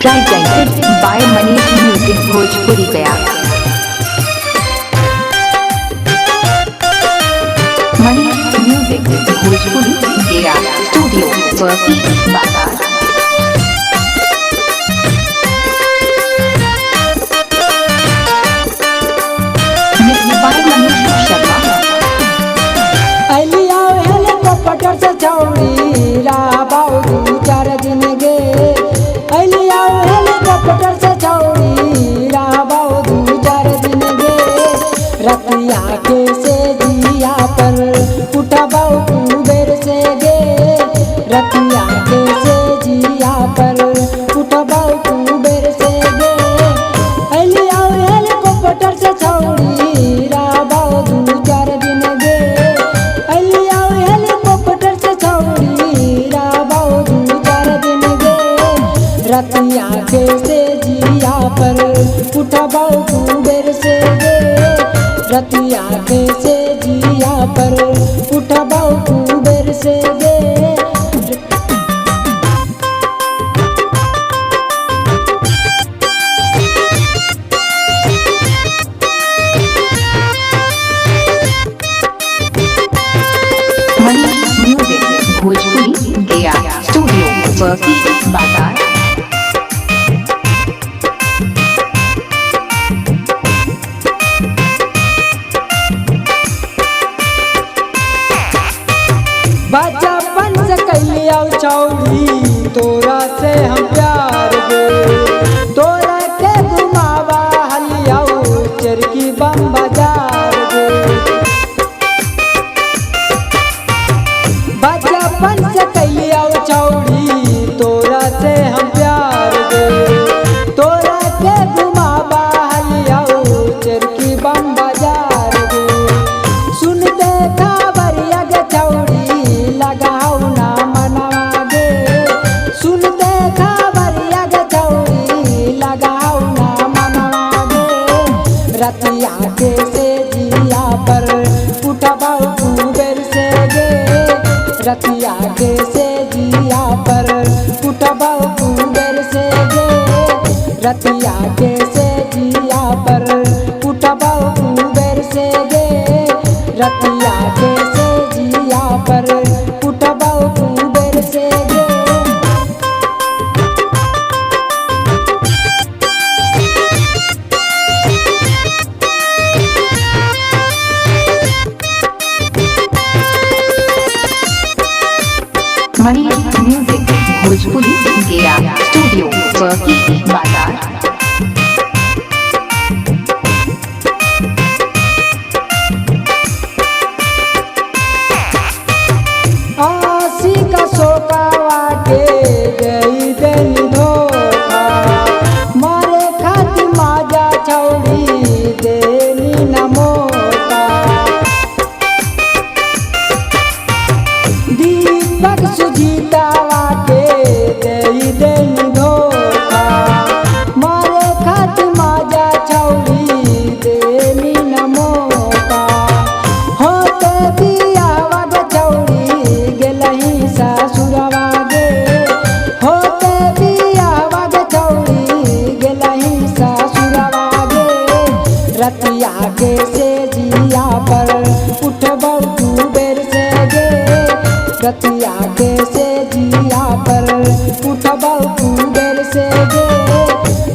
presented by Manish Music Bhojpuri Gaya. Manish Music Bhojpuri Gaya Studio Burfi Bazar. Mixed by Manish Sharma. Aliya helicopter से छौड़ी राबाऊ दू चार दिन गे। अलिया हेलीकॉप्टर से छौड़ी राबाऊ दू चार दिन गे। रतिया के से जिया पर उठबाऊ कुबेर से गे। रतिया के से जिया पर उठबाऊ कुबेर से गे। अलिया हेलीकॉप्टर से छौड़ी राबाऊ दू चार दिन गे। अलिया हेलीकॉप्टर से छौड़ी राबाऊ दू चार दिन गे। रतिया के से जिया पर उठबाऊ कुबेर से गे। रतिया के से जिया पर उठबाऊ कुबेर से गे। Manish Music Bhojpuri Gaya Studio Burfi Bazar. बचपन से कलिया छौड़ी तोरा से हम प्यार गे। तोरा के घुमावा हलियाऊ चरकी बम बाजार गे। बचपन से कलिया छौड़ी तोरा से हम प्यार गे। तोरा के घुमावा हलियाऊ चरकी बम बाजार गे। सुनते खबरिया गे छौड़ी लगाऊ ना मनवा गे। सुनते खबरिया गे छौड़ी लगाऊ ना मनवा गे। रतिया के से जिया पर उठबाऊ कुबेर से गे। रतिया के से जिया पर उठबाऊ कुबेर से गे। रतिया के से जिया पर उठबाऊ कुबेर से गे। रतिया के से जिया पर उठबाऊ कुबेर से गे। Manish Music Bhojpuri Gaya Studio Burfi Bazar. आसी का सोकावा के गई देनी धोखा। मारे खाती माजा छौड़ी देनी न मौका। दीपक सुजीतावा के गई देनी धोखा। मारे खाती माजा छौड़ी देनी न मौका। होते बियावा गे छौड़ी गेलही ससुरवा गे। होते बियावा गे छौड़ी गेलही ससुरवा गे। रतिया के से जिया पर उठबाऊ कुबेर से गे। रतिया के से जिया पर उठबाऊ कुबेर से गे।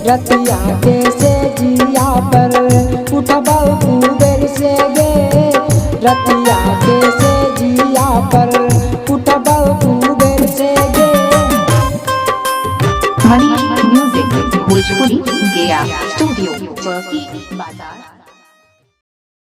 रतिया के से जिया पर उठबाऊ कुबेर से गे। रतिया के से जिया पर उठबाऊ कुबेर से गे। Manish Music Bhojpuri Gaya Studio Burfi Bazar.